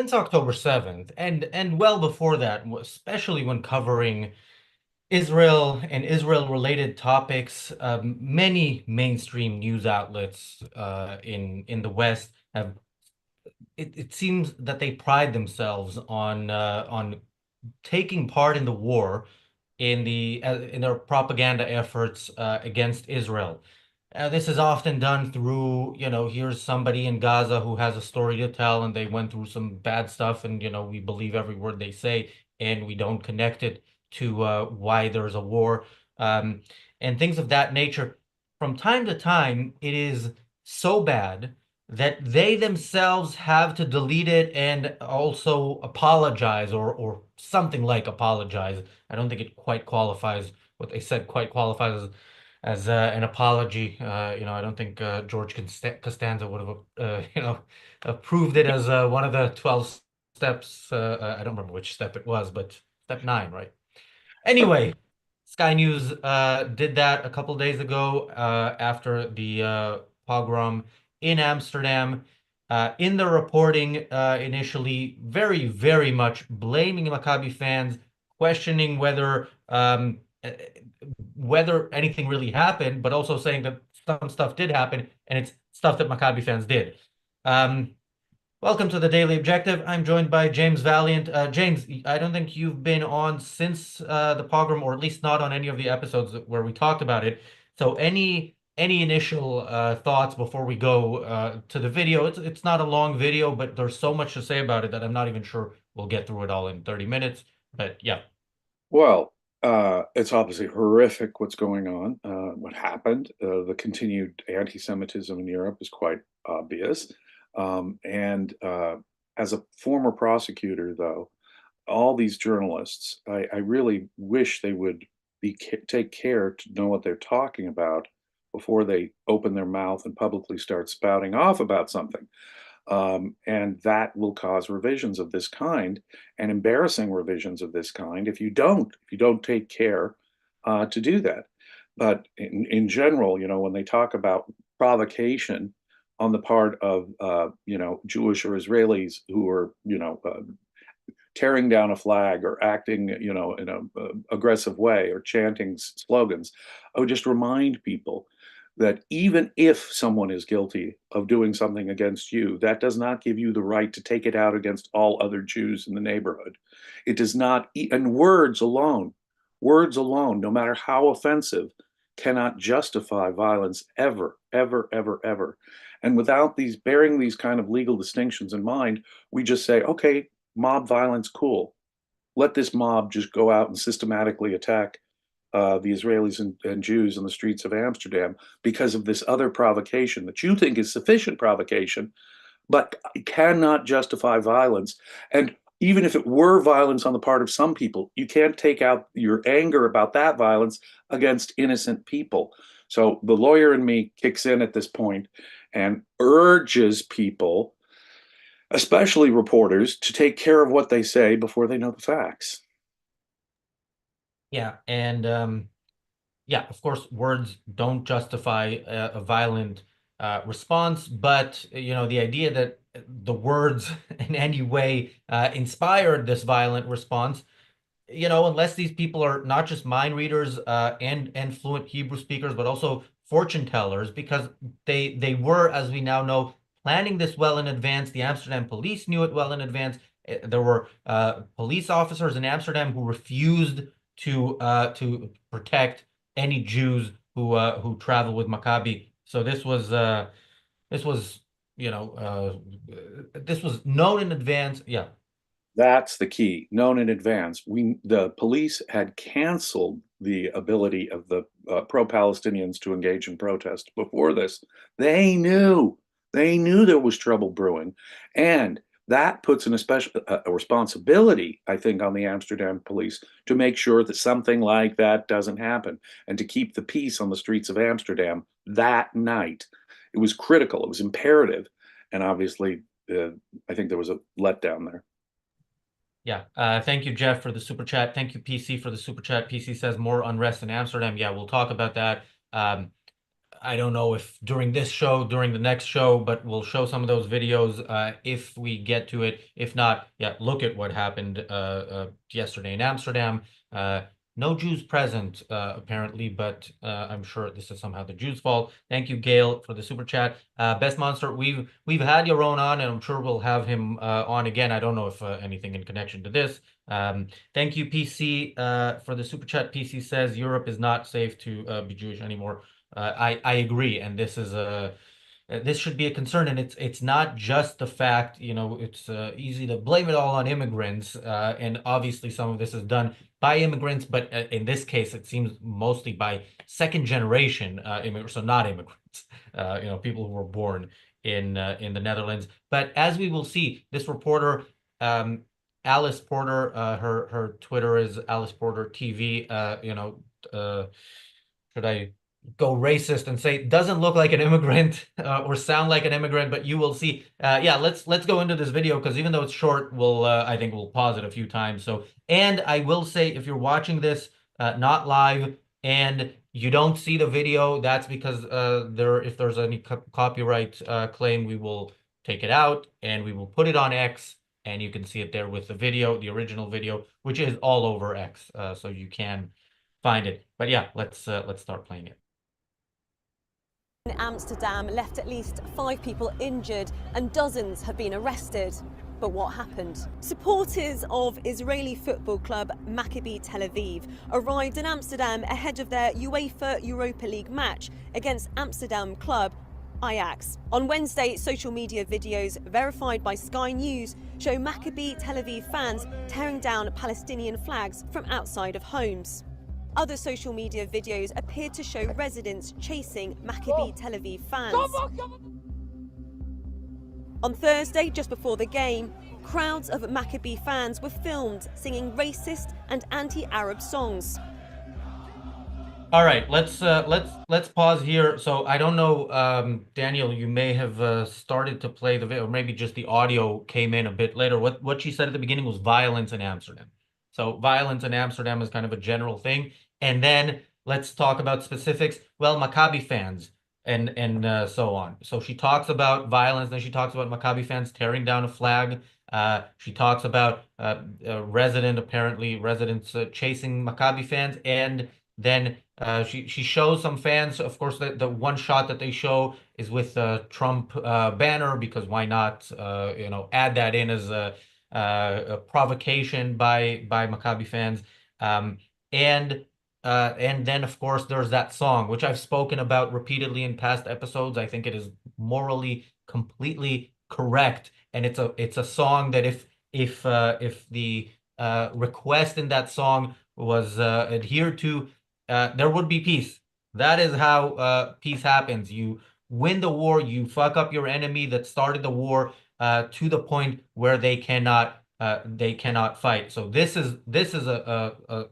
since October 7th, and well before that, especially when covering Israel and Israel-related topics, many mainstream news outlets in the West have it seems that they pride themselves on taking part in the war in their propaganda efforts against Israel. This is often done through, here's somebody in Gaza who has a story to tell, and they went through some bad stuff, and we believe every word they say, and we don't connect it to why there's a war, um, and things of that nature. From time to time, it is so bad that they themselves have to delete it and also apologize or something like apologize. I don't think it quite qualifies what they said quite qualifies as an apology. I don't think George Costanza would have approved it as one of the 12 steps. I don't remember which step it was, but step 9, right? Anyway, Sky News did that a couple days ago after the pogrom in Amsterdam. In the reporting, initially, very, very much blaming Maccabi fans, questioning whether anything really happened, but also saying that some stuff did happen, and it's stuff that Maccabi fans did. Um, Welcome to the Daily Objective. I'm joined by James Valliant. James, I don't think you've been on since the pogrom, or at least not on any of the episodes where we talked about it. So, any initial thoughts before we go to the video? It's not a long video, but there's so much to say about it that I'm not even sure we'll get through it all in 30 minutes. But yeah. Well, it's obviously horrific what's going on, what happened. The continued anti-Semitism in Europe is quite obvious. And as a former prosecutor, though, all these journalists, I really wish they would take care to know what they're talking about before they open their mouth and publicly start spouting off about something. And that will cause revisions of this kind and embarrassing revisions of this kind if you don't take care to do that. But in general, when they talk about provocation on the part of Jewish or Israelis who are tearing down a flag or acting in a aggressive way or chanting slogans, I would just remind people that even if someone is guilty of doing something against you, that does not give you the right to take it out against all other Jews in the neighborhood. It does not, and words alone, no matter how offensive, cannot justify violence ever, ever, ever, ever. And without these bearing these kind of legal distinctions in mind, we just say, okay, mob violence, cool. Let this mob just go out and systematically attack the Israelis and Jews in the streets of Amsterdam because of this other provocation that you think is sufficient provocation, but cannot justify violence. And even if it were violence on the part of some people, you can't take out your anger about that violence against innocent people. So the lawyer in me kicks in at this point and urges people, especially reporters, to take care of what they say before they know the facts. Yeah, and yeah, of course, words don't justify a violent response, but the idea that the words in any way inspired this violent response, unless these people are not just mind readers and fluent Hebrew speakers, but also fortune tellers, because they were, as we now know, planning this well in advance. The Amsterdam police knew it well in advance. There were police officers in Amsterdam who refused to protect any Jews who travel with Maccabi. So this was this was known in advance. Yeah, That's the key, known in advance. The police had canceled the ability of the pro-Palestinians to engage in protest before this. They knew, they knew there was trouble brewing, and that puts an especial a responsibility, I think, on the Amsterdam police to make sure that something like that doesn't happen and to keep the peace on the streets of Amsterdam that night. It was critical. It was imperative, and obviously, I think there was a letdown there. yeah. Thank you, Jeff, for the super chat. Thank you, PC, for the super chat. PC says more unrest in Amsterdam. Yeah, we'll talk about that. Um, I don't know if during this show, during the next show, but we'll show some of those videos if we get to it. If not, yeah, look at what happened yesterday in Amsterdam. Uh, no Jews present, apparently, but I'm sure this is somehow the Jews' fault. Thank you, Gail, for the super chat. Best Monster, we've had Yaron on, and I'm sure we'll have him on again. I don't know if anything in connection to this. Thank you, PC, for the super chat. PC says Europe is not safe to be Jewish anymore. I agree, and this should be a concern, and it's not just the fact, it's easy to blame it all on immigrants, and obviously some of this is done by immigrants, but in this case, it seems mostly by second generation immigrants, so not immigrants, people who were born in the Netherlands. But as we will see, this reporter, Alice Porter, her Twitter is Alice Porter TV. Should I go racist and say doesn't look like an immigrant or sound like an immigrant, but you will see. Yeah, let's go into this video because even though it's short, I think we'll pause it a few times. So, and I will say if you're watching this not live and you don't see the video, that's because if there's any copyright claim, we will take it out and we will put it on X, and you can see it there with the video, the original video, which is all over X, so you can find it. But yeah, let's start playing it. In Amsterdam left at least 5 people injured and dozens have been arrested. But what happened? Supporters of Israeli football club Maccabi Tel Aviv arrived in Amsterdam ahead of their UEFA Europa League match against Amsterdam club Ajax. On Wednesday, social media videos verified by Sky News show Maccabi Tel Aviv fans tearing down Palestinian flags from outside of homes. Other social media videos appeared to show residents chasing Maccabi Tel Aviv fans. On Thursday, just before the game, crowds of Maccabi fans were filmed singing racist and anti-Arab songs. All right, let's pause here. So I don't know, Daniel, you may have started to play the video, or maybe just the audio came in a bit later. What she said at the beginning was violence in Amsterdam. So violence in Amsterdam is kind of a general thing. And then let's talk about specifics. Well, Maccabi fans and so on. So she talks about violence, then she talks about Maccabi fans tearing down a flag. She talks about residents chasing Maccabi fans, and then she shows some fans. Of course, the one shot that they show is with a Trump banner, because why not? Add that in as a provocation by Maccabi fans, and then of course there's that song which I've spoken about repeatedly in past episodes. I think it is morally completely correct, and it's a song that if the request in that song was adhered to, there would be peace. That is how peace happens. You win the war, you fuck up your enemy that started the war to the point where they cannot fight. So this is a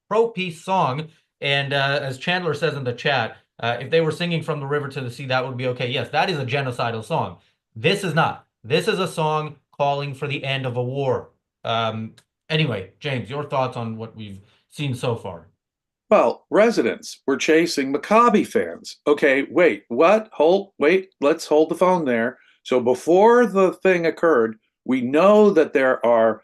pro-peace song, and as Chandler says in the chat, if they were singing From the River to the Sea, that would be okay. Yes, that is a genocidal song. This is not. This is a song calling for the end of a war. Anyway, James, your thoughts on what we've seen so far? Well, residents were chasing Maccabi fans. Okay, wait, what? Wait, let's hold the phone there. So before the thing occurred, we know that there are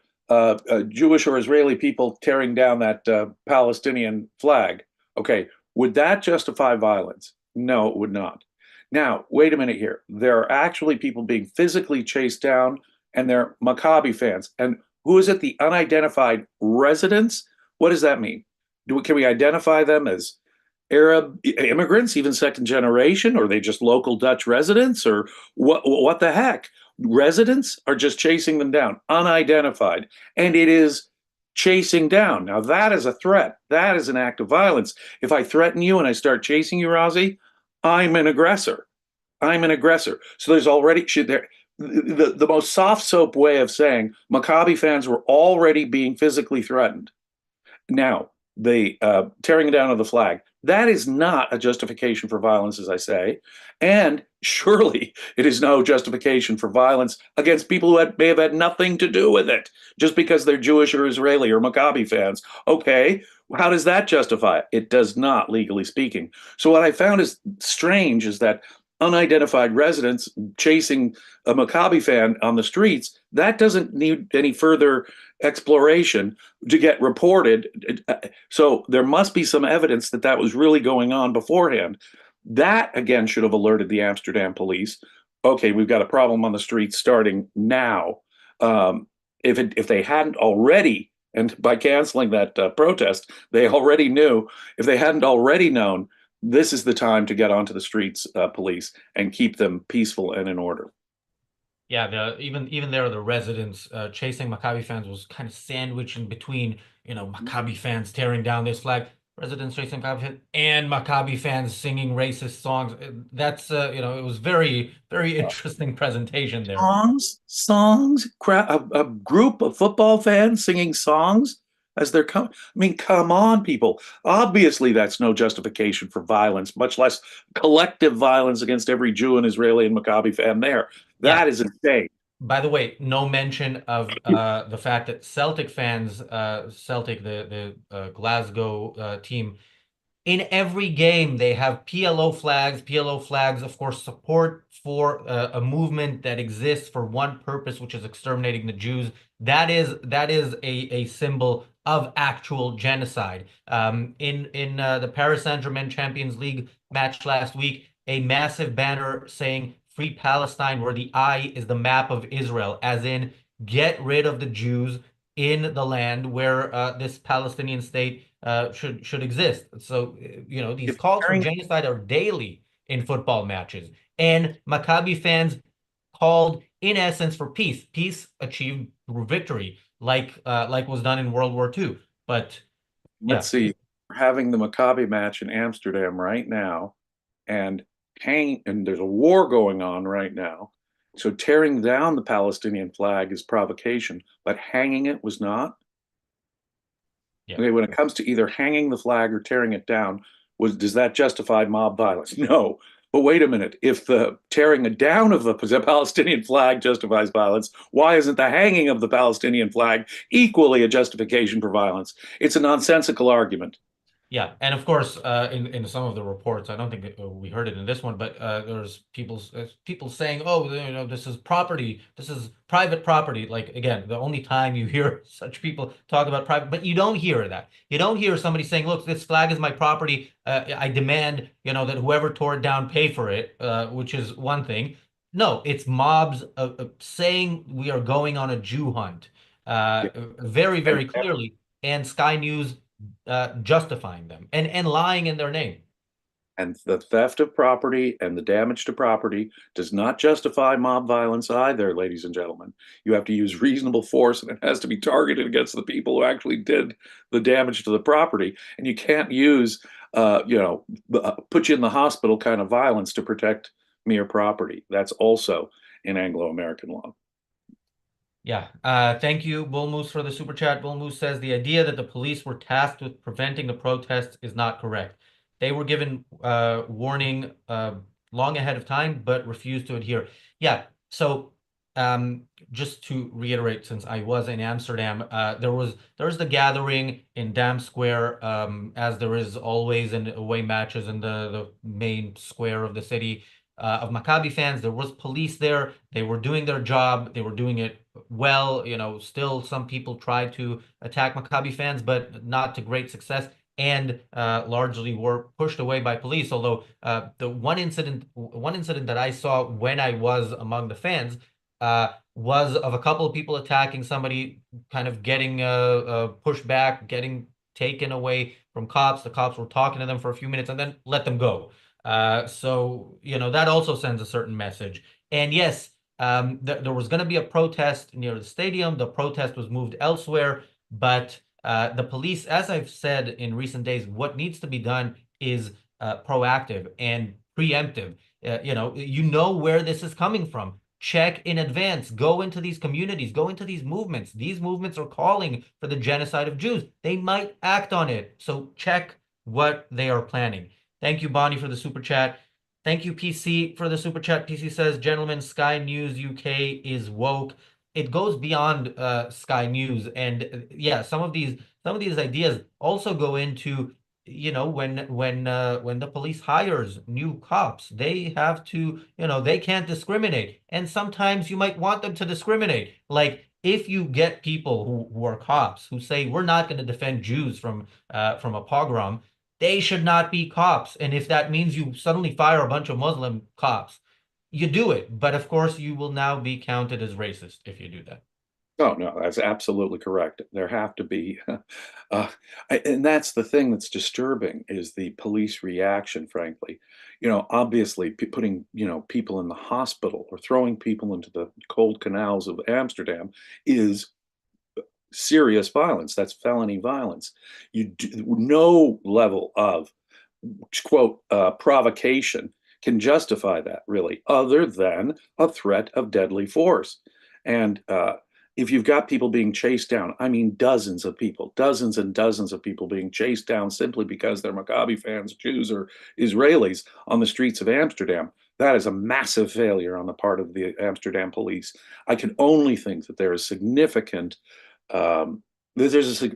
Jewish or Israeli people tearing down that Palestinian flag. Okay, would that justify violence? No, it would not. Now, wait a minute here. There are actually people being physically chased down, and they're Maccabi fans. And who is it? The unidentified residents? What does that mean? Can we identify them as Arab immigrants, even second generation, or are they just local Dutch residents, or what the heck? Residents are just chasing them down, unidentified, and it is chasing down. Now that is a threat. That is an act of violence. If I threaten you and I start chasing you, Razi, I'm an aggressor. I'm an aggressor. So there's already the most soft soap way of saying Maccabi fans were already being physically threatened. Now, the tearing down of the flag, that is not a justification for violence, as I say. And surely it is no justification for violence against people who may have had nothing to do with it, just because they're Jewish or Israeli or Maccabi fans. Okay, How does that justify it? It does not, legally speaking. So what I found is strange is that unidentified residents chasing a Maccabi fan on the streets, that doesn't need any further exploration to get reported. So there must be some evidence that that was really going on beforehand. That again should have alerted the Amsterdam police. Okay, we've got a problem on the streets starting now. If they hadn't already, and by canceling that protest, they already knew. If they hadn't already known, this is the time to get onto the streets, police, and keep them peaceful and in order. Yeah, even there, the residents chasing Maccabi fans was kind of sandwiched in between, Maccabi fans tearing down this flag, residents chasing Maccabi fans, and Maccabi fans singing racist songs. That's it was very, very interesting presentation there. A group of football fans singing songs as they're coming. I mean, come on, people. Obviously, that's no justification for violence, much less collective violence against every Jew and Israeli and Maccabi fan there. That is insane. By the way, no mention of the fact that Celtic fans, Celtic, the Glasgow team, in every game they have PLO flags. PLO flags, of course, support for a movement that exists for one purpose, which is exterminating the Jews. That is a symbol of actual genocide. In the Paris Saint-Germain Champions League match last week, a massive banner saying "Free Palestine," where the I is the map of Israel, as in get rid of the Jews in the land where this Palestinian state should exist. So, these calls for genocide are daily in football matches. And Maccabi fans called, in essence, for peace. Peace achieved through victory, like was done in World War II. But let's see, we're having the Maccabi match in Amsterdam right now, and there's a war going on right now. So tearing down the Palestinian flag is provocation, but hanging it was not. Yeah. Okay, when it comes to either hanging the flag or tearing it down, does that justify mob violence? No. But wait a minute, if the tearing down of the Palestinian flag justifies violence, why isn't the hanging of the Palestinian flag equally a justification for violence? It's a nonsensical argument. Yeah, and of course, in some of the reports, I don't think we heard it in this one, but there's people saying, "Oh, this is property, this is private property." Like again, the only time you hear such people talk about private, but you don't hear that. You don't hear somebody saying, "Look, this flag is my property. I demand, that whoever tore it down pay for it," which is one thing. No, it's mobs saying we are going on a Jew hunt, very, very clearly, and Sky News justifying them and lying in their name. And the theft of property and the damage to property does not justify mob violence either, ladies and gentlemen. You have to use reasonable force, and it has to be targeted against the people who actually did the damage to the property. And you can't use, put you in the hospital kind of violence to protect mere property. That's also in Anglo-American law. Yeah. Thank you, Bull Moose, for the super chat. Bull Moose says the idea that the police were tasked with preventing the protests is not correct. They were given warning long ahead of time, but refused to adhere. Yeah. So just to reiterate, since I was in Amsterdam, there was the gathering in Dam Square, as there is always in away matches in the main square of the city, of Maccabi fans. There was police there. They were doing their job. They were doing it well. Still some people tried to attack Maccabi fans, but not to great success, and largely were pushed away by police. Although the one incident that I saw when I was among the fans was of a couple of people attacking somebody, kind of getting pushed back, getting taken away from cops. The cops were talking to them for a few minutes and then let them go. So that also sends a certain message. And yes, there was going to be a protest near the stadium. The protest was moved elsewhere, but the police, as I've said in recent days, what needs to be done is proactive and preemptive. You know where this is coming from. Check in advance. Go into these communities. Go into these movements. These movements are calling for the genocide of Jews. They might act on it. So check what they are planning. Thank you, Bonnie, for the super chat. Thank you, PC, for the super chat. PC says, "Gentlemen, Sky News UK is woke." it goes beyond Sky News, and yeah, some of these ideas also go into, when the police hires new cops, they have to, they can't discriminate, and sometimes you might want them to discriminate. Like if you get people who are cops who say we're not going to defend Jews from a pogrom, they should not be cops. And if that means you suddenly fire a bunch of Muslim cops, you do it. But of course, you will now be counted as racist if you do that. No, no, that's absolutely correct. There have to be, and that's the thing that's disturbing is the police reaction, frankly. Obviously putting, people in the hospital or throwing people into the cold canals of Amsterdam is serious violence. That's felony violence. No level of, quote, provocation can justify that, really, other than a threat of deadly force. And if you've got people being chased down, I mean, dozens of people, dozens and dozens of people being chased down simply because they're Maccabi fans, Jews or Israelis on the streets of Amsterdam, that is a massive failure on the part of the Amsterdam police. I can only think that there is significant let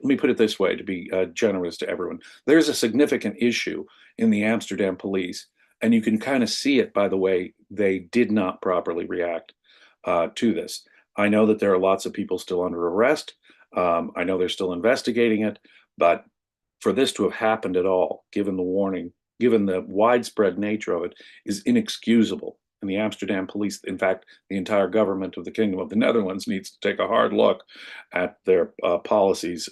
me put it this way to be generous to everyone. There's a significant issue in the Amsterdam police, and you can kind of see it by the way they did not properly react to this. I know that there are lots of people still under arrest. I know they're still investigating it, but for this to have happened at all, given the warning, given the widespread nature of it, is inexcusable. And the Amsterdam police, in fact, the entire government of the Kingdom of the Netherlands needs to take a hard look at their policies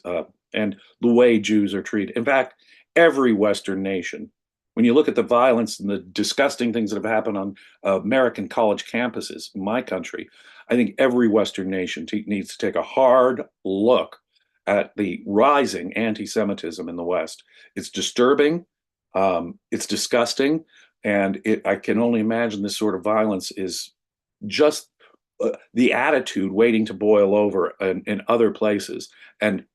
and the way Jews are treated. In fact, every Western nation, when you look at the violence and the disgusting things that have happened on American college campuses in my country, I think every Western nation needs to take a hard look at the rising anti-Semitism in the West. It's disturbing, it's disgusting, and I can only imagine this sort of violence is just the attitude waiting to boil over in other places and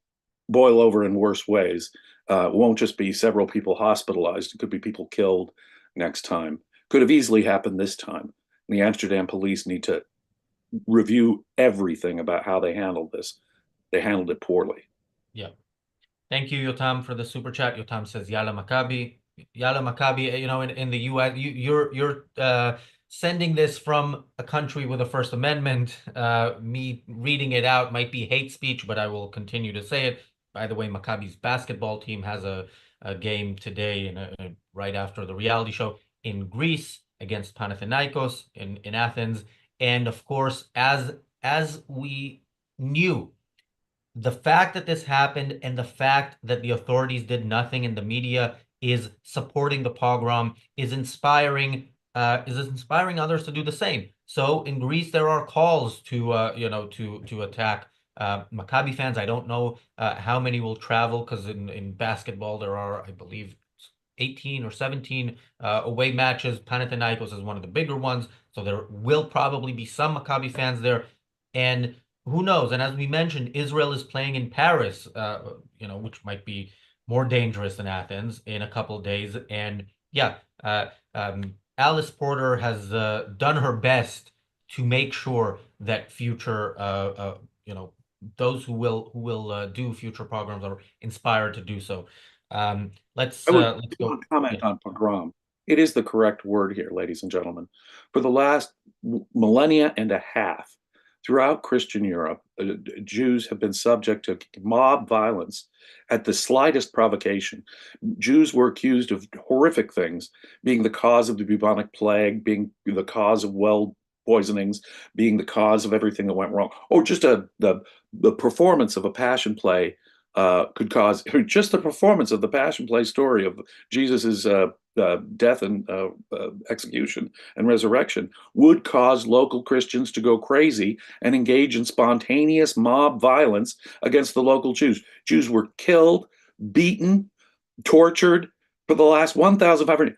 boil over in worse ways. Won't just be several people hospitalized. It could be people killed next time. Could have easily happened this time. The Amsterdam police need to review everything about how they handled this. They handled it poorly. Yeah. Thank you, Yotam, for the super chat. Yotam says, Yalla Maccabi. Yalla Maccabi, in the US, you're sending this from a country with a First Amendment. Me reading it out might be hate speech, but I will continue to say it. By the way, Maccabi's basketball team has a game today right after the reality show in Greece against Panathinaikos in Athens. And of course, as we knew, the fact that this happened and the fact that the authorities did nothing and the media is supporting the pogrom is inspiring others to do the same. So in Greece, there are calls to attack Maccabi fans. I don't know how many will travel because in basketball there are, I believe, 18 or 17 away matches. Panathinaikos is one of the bigger ones, so there will probably be some Maccabi fans there, and who knows? And as we mentioned, Israel is playing in Paris, which might be more dangerous than Athens in a couple of days. And yeah, Alice Porter has done her best to make sure that future, those who will do future programs are inspired to do so. Let's go. Comment on pogrom. It is the correct word here, ladies and gentlemen. For the last millennia and a half, throughout Christian Europe, Jews have been subject to mob violence at the slightest provocation. Jews were accused of horrific things, being the cause of the bubonic plague, being the cause of well poisonings, being the cause of everything that went wrong. Or just the performance of a passion play could cause, just the performance of the passion play story of Jesus's death and execution and resurrection would cause local Christians to go crazy and engage in spontaneous mob violence against the local Jews. Jews were killed, beaten, tortured for the last 1,500.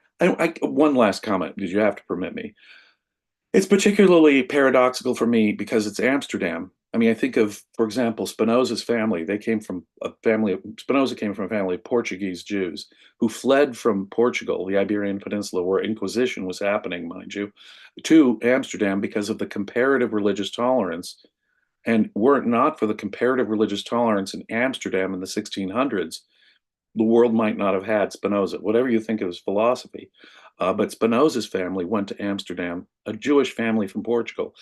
One last comment, because you have to permit me. It's particularly paradoxical for me because it's Amsterdam. I mean, I think of, for example, Spinoza's family. Spinoza came from a family of Portuguese Jews who fled from Portugal, the Iberian Peninsula, where Inquisition was happening, mind you, to Amsterdam because of the comparative religious tolerance And were it not for the comparative religious tolerance in Amsterdam in the 1600s, the world might not have had Spinoza, whatever you think of his philosophy. But Spinoza's family went to Amsterdam, a Jewish family from Portugal,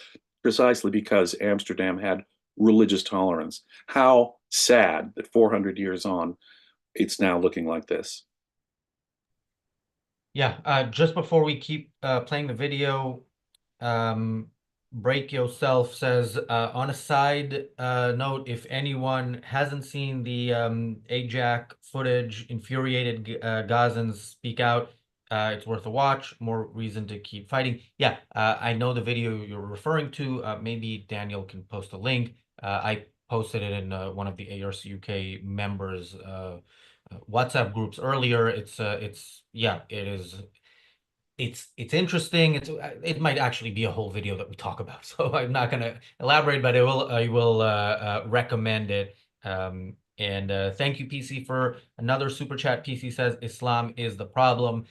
precisely because Amsterdam had religious tolerance. How sad that 400 years on, it's now looking like this. Yeah, just before we keep playing the video, Break Yourself says, on a side note, if anyone hasn't seen the AJAC footage, infuriated Gazans speak out, it's worth a watch. More reason to keep fighting. Yeah, I know the video you're referring to. Maybe Daniel can post a link. I posted it in one of the ARCUK members' WhatsApp groups earlier. It's yeah, it is. It's interesting. It might actually be a whole video that we talk about, so I'm not going to elaborate, but I will recommend it. And thank you, PC, for another super chat. PC says Islam is the problem.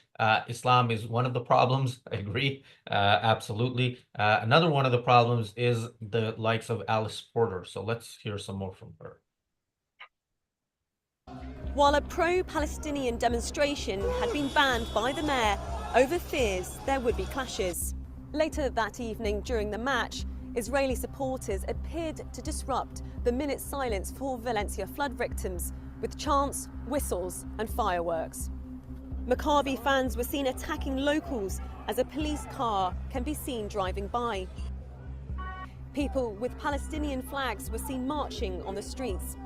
Islam is one of the problems. I agree, absolutely. Another one of the problems is the likes of Alice Porter. So let's hear some more from her. While a pro-Palestinian demonstration had been banned by the mayor over fears there would be clashes. Later that evening during the match, Israeli supporters appeared to disrupt the minute silence for Valencia flood victims with chants, whistles and fireworks. Maccabi fans were seen attacking locals as a police car can be seen driving by. People with Palestinian flags were seen marching on the streets.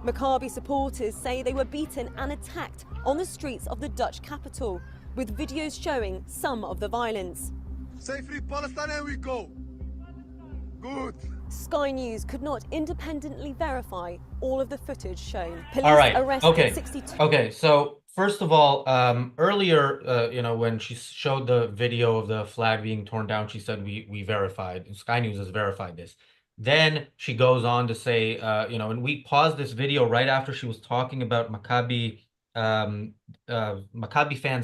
Maccabi supporters say they were beaten and attacked on the streets of the Dutch capital, with videos showing some of the violence. Say free Palestine and we go. Good. Sky News could not independently verify all of the footage shown. Police All right. arrested Okay. 62. Okay. So first of all, earlier, when she showed the video of the flag being torn down, she said we verified. Sky News has verified this. Then she goes on to say, and we paused this video right after she was talking about Maccabi fans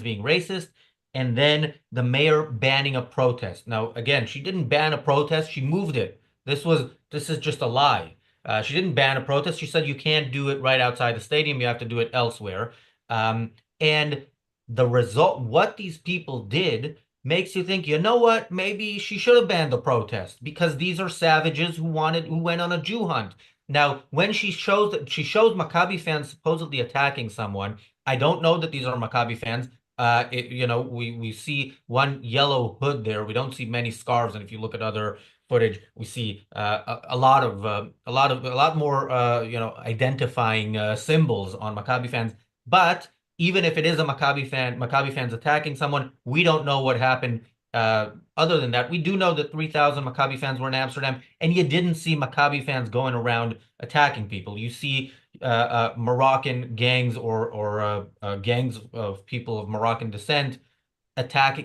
being racist, and then the mayor banning a protest. Now, again, she didn't ban a protest; she moved it. This is just a lie. She didn't ban a protest. She said you can't do it right outside the stadium. You have to do it elsewhere. And the result, what these people did, makes you think, you know what, maybe she should have banned the protest because these are savages who went on a Jew hunt. Now, when she shows Maccabi fans supposedly attacking someone, I don't know that these are Maccabi fans. We see one yellow hood there. We don't see many scarves, and if you look at other footage, we see a lot more identifying symbols on Maccabi fans. But even if it is a Maccabi fans attacking someone, we don't know what happened. Other than that, we do know that 3,000 Maccabi fans were in Amsterdam, and you didn't see Maccabi fans going around attacking people. You see Moroccan gangs or gangs of people of Moroccan descent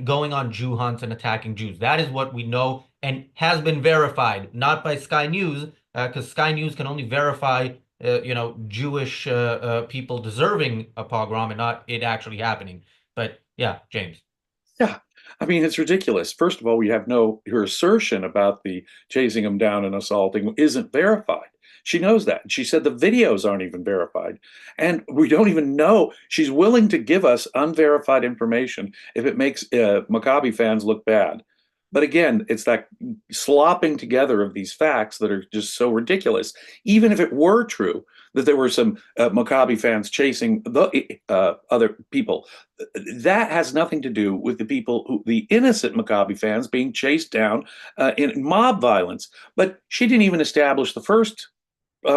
going on Jew hunts and attacking Jews. That is what we know and has been verified, not by Sky News, because Sky News can only verify Jewish people deserving a pogrom and not it actually happening. But yeah, James. Yeah, I mean, it's ridiculous. First of all, her assertion about the chasing them down and assaulting isn't verified. She knows that. She said the videos aren't even verified. And we don't even know. She's willing to give us unverified information if it makes Maccabi fans look bad. But again, it's that slopping together of these facts that are just so ridiculous. Even if it were true that there were some Maccabi fans chasing the other people, that has nothing to do with the innocent Maccabi fans being chased down in mob violence. But she didn't even establish the first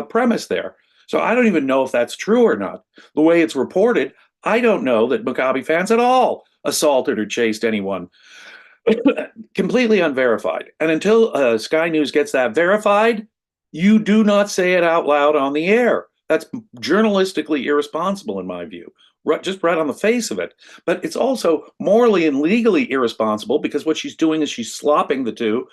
premise there. So I don't even know if that's true or not. The way it's reported, I don't know that Maccabi fans at all assaulted or chased anyone. Completely unverified. And until Sky News gets that verified, you do not say it out loud on the air. That's journalistically irresponsible, in my view, just right on the face of it. But it's also morally and legally irresponsible because what she's doing is she's slopping the two.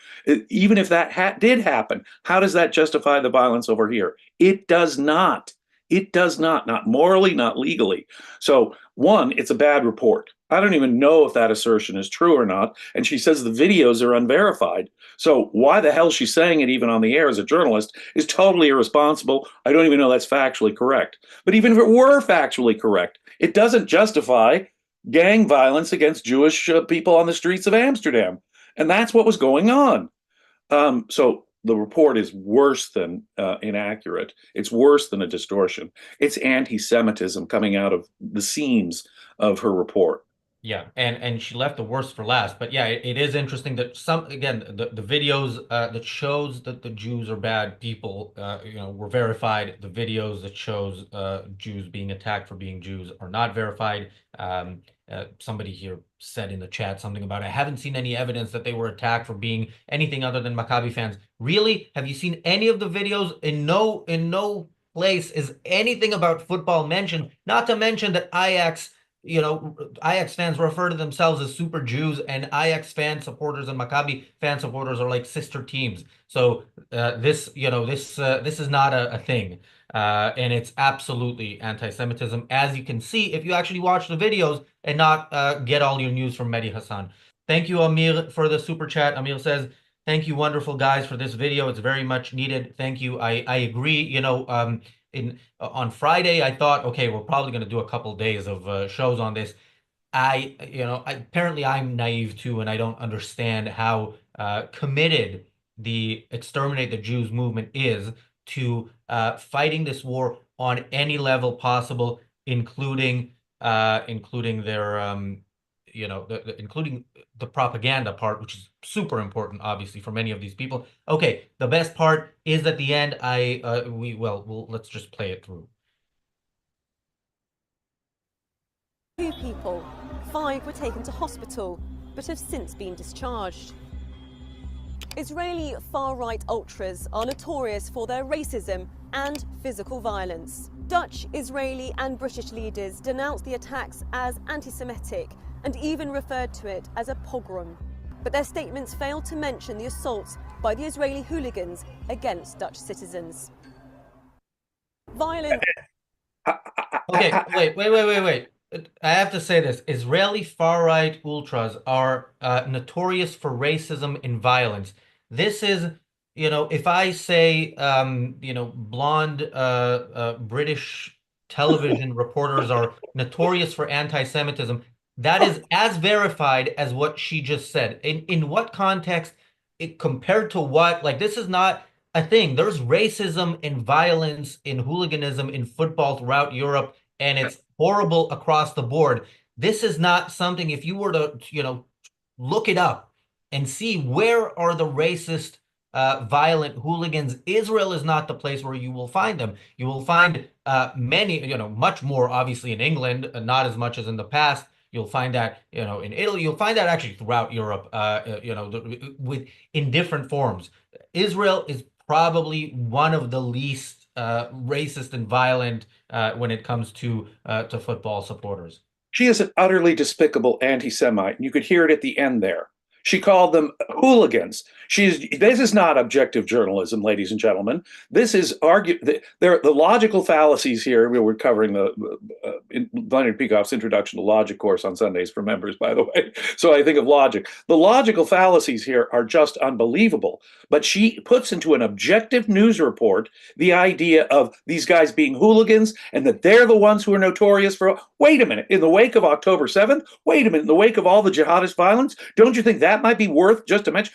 Even if that did happen, how does that justify the violence over here? It does not. It does not morally, not legally. So, one, it's a bad report. I don't even know if that assertion is true or not. And she says the videos are unverified. So why the hell she's saying it even on the air as a journalist is totally irresponsible. I don't even know that's factually correct. But even if it were factually correct, it doesn't justify gang violence against Jewish people on the streets of Amsterdam. And that's what was going on. So the report is worse than inaccurate. It's worse than a distortion. It's anti-Semitism coming out of the seams of her report. Yeah, and she left the worst for last. But yeah, it is interesting that the videos that shows that the Jews are bad people, were verified. The videos that shows Jews being attacked for being Jews are not verified. Somebody here said in the chat something about, I haven't seen any evidence that they were attacked for being anything other than Maccabi fans. Really? Have you seen any of the videos? In no place is anything about football mentioned. Not to mention that Ajax fans refer to themselves as super Jews, and Ajax fan supporters and Maccabi fan supporters are like sister teams. So this is not a thing, and it's absolutely anti-Semitism, as you can see if you actually watch the videos and not get all your news from Mehdi Hassan. Thank you, Amir, for the super chat. Amir says, "Thank you, wonderful guys, for this video. It's very much needed. Thank you. I agree. On Friday, I thought, okay, we're probably going to do a couple days of shows on this. Apparently I'm naive too, and I don't understand how committed the Exterminate the Jews movement is to fighting this war on any level possible, including their including the propaganda part, which is super important, obviously, for many of these people. Okay, the best part is at the end. Let's just play it through. 2 people, 5 were taken to hospital, but have since been discharged. Israeli far-right ultras are notorious for their racism and physical violence. Dutch, Israeli and British leaders denounced the attacks as anti-Semitic and even referred to it as a pogrom. But their statements failed to mention the assaults by the Israeli hooligans against Dutch citizens. Violent. Okay, wait. I have to say this. Israeli far-right ultras are notorious for racism and violence. This is, if I say, blonde British television reporters are notorious for anti-Semitism, that is as verified as what she just said. In what context, compared to what? Like, this is not a thing. There's racism and violence in hooliganism in football throughout Europe, and it's horrible across the board. This is not something, if you were to, look it up and see where are the racist, violent hooligans, Israel is not the place where you will find them. You will find many, much more obviously in England, not as much as in the past. You'll find that, in Italy. You'll find that actually throughout Europe, in different forms. Israel is probably one of the least racist and violent when it comes to football supporters. She is an utterly despicable anti-Semite, and you could hear it at the end there. She called them hooligans. This is not objective journalism, ladies and gentlemen. This is the logical fallacies here. We were covering Leonard Peikoff's Introduction to Logic course on Sundays for members, by the way. So I think of logic. The logical fallacies here are just unbelievable. But she puts into an objective news report the idea of these guys being hooligans and that they're the ones who are notorious for. Wait a minute. In the wake of October 7th, wait a minute. In the wake of all the jihadist violence, don't you think that might be worth just to mention?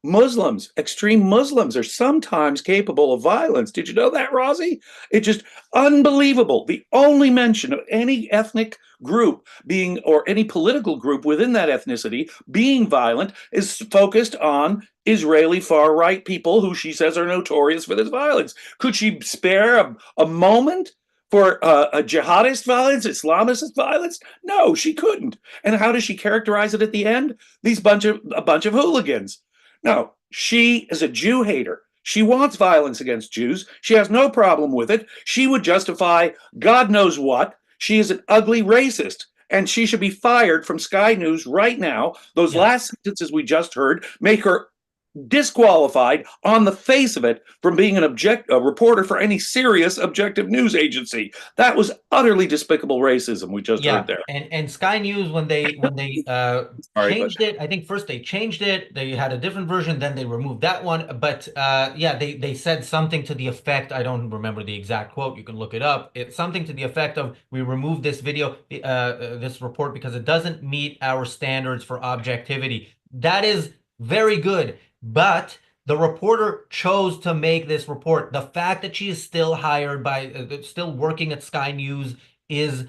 Muslims, extreme Muslims are sometimes capable of violence. Did you know that, Razi? It's just unbelievable. The only mention of any ethnic group being, or any political group within that ethnicity being violent, is focused on Israeli far-right people who she says are notorious for this violence. Could she spare a moment for a jihadist violence, Islamist violence? No, she couldn't. And how does she characterize it at the end? A bunch of hooligans. No, she is a Jew hater. She wants violence against Jews. She has no problem with it. She would justify God knows what. She is an ugly racist, and she should be fired from Sky News right now. Those last sentences we just heard make her disqualified on the face of it from being a reporter for any serious objective news agency. That was utterly despicable racism we just heard Yeah, there. and Sky News when they Sorry, but changed it, I think first they changed it, they had a different version, then they removed that one. But yeah, they said something to the effect, I don't remember the exact quote, you can look it up. It's something to the effect of, we removed this video, this report because it doesn't meet our standards for objectivity. That is very good, but the reporter chose to make this report. The fact that she is still hired by, still working at Sky News is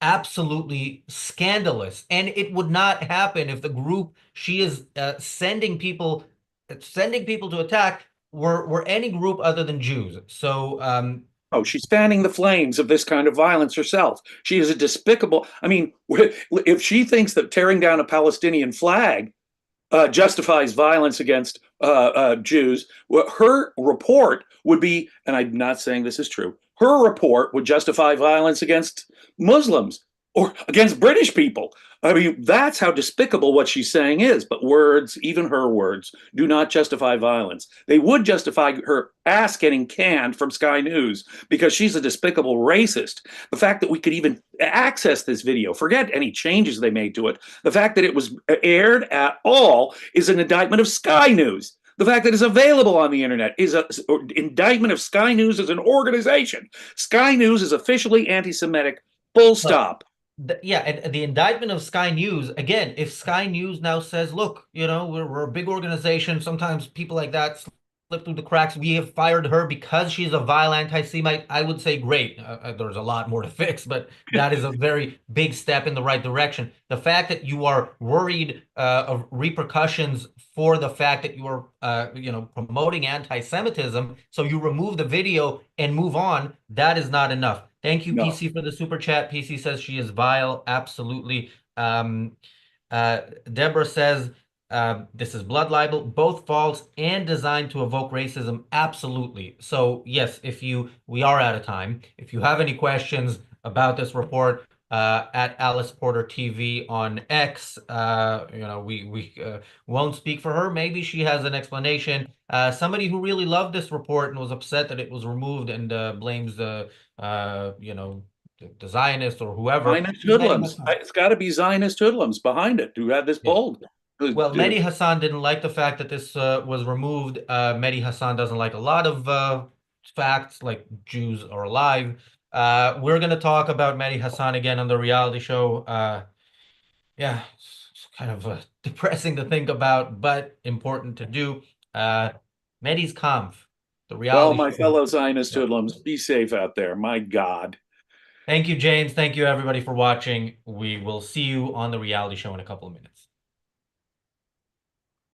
absolutely scandalous, and it would not happen if the group she is sending people to attack were any group other than Jews. So oh, she's fanning the flames of this kind of violence herself. She is a despicable. I mean, if she thinks that tearing down a Palestinian flag justifies violence against Jews, her report would be, and I'm not saying this is true, her report would justify violence against Muslims or against British people. I mean, that's how despicable what she's saying is. But words, even her words, do not justify violence. They would justify her ass getting canned from Sky News because she's a despicable racist. The fact that we could even access this video, forget any changes they made to it, the fact that it was aired at all is an indictment of Sky News. The fact that it's available on the internet is an indictment of Sky News as an organization. Sky News is officially anti-Semitic, full stop. Yeah, and the indictment of Sky News, again, if Sky News now says, look, we're a big organization, sometimes people like that slip through the cracks, we have fired her because she's a vile anti-Semite, I would say, great. There's a lot more to fix, but that is a very big step in the right direction. The fact that you are worried of repercussions for the fact that you are, promoting anti-Semitism, so you remove the video and move on, that is not enough. Thank you, No. PC, for the super chat. PC says she is vile. Absolutely. Deborah says this is blood libel, both false and designed to evoke racism. Absolutely. So yes, we are out of time. If you have any questions about this report, at Alice Porter TV on X, we won't speak for her. Maybe she has an explanation. Somebody who really loved this report and was upset that it was removed and blames the Zionists or whoever. Zionist hoodlums. It's got to be Zionist hoodlums behind it who had this pulled. Well, Mehdi Hassan didn't like the fact that this was removed. Mehdi Hassan doesn't like a lot of facts, like Jews are alive. We're going to talk about Mehdi Hassan again on the reality show. Yeah, it's kind of depressing to think about, but important to do. Mehdi's Kampf, the reality Well, my show. fellow Zionist hoodlums, be safe out there. My God. Thank you, James. Thank you, everybody, for watching. We will see you on the reality show in a couple of minutes.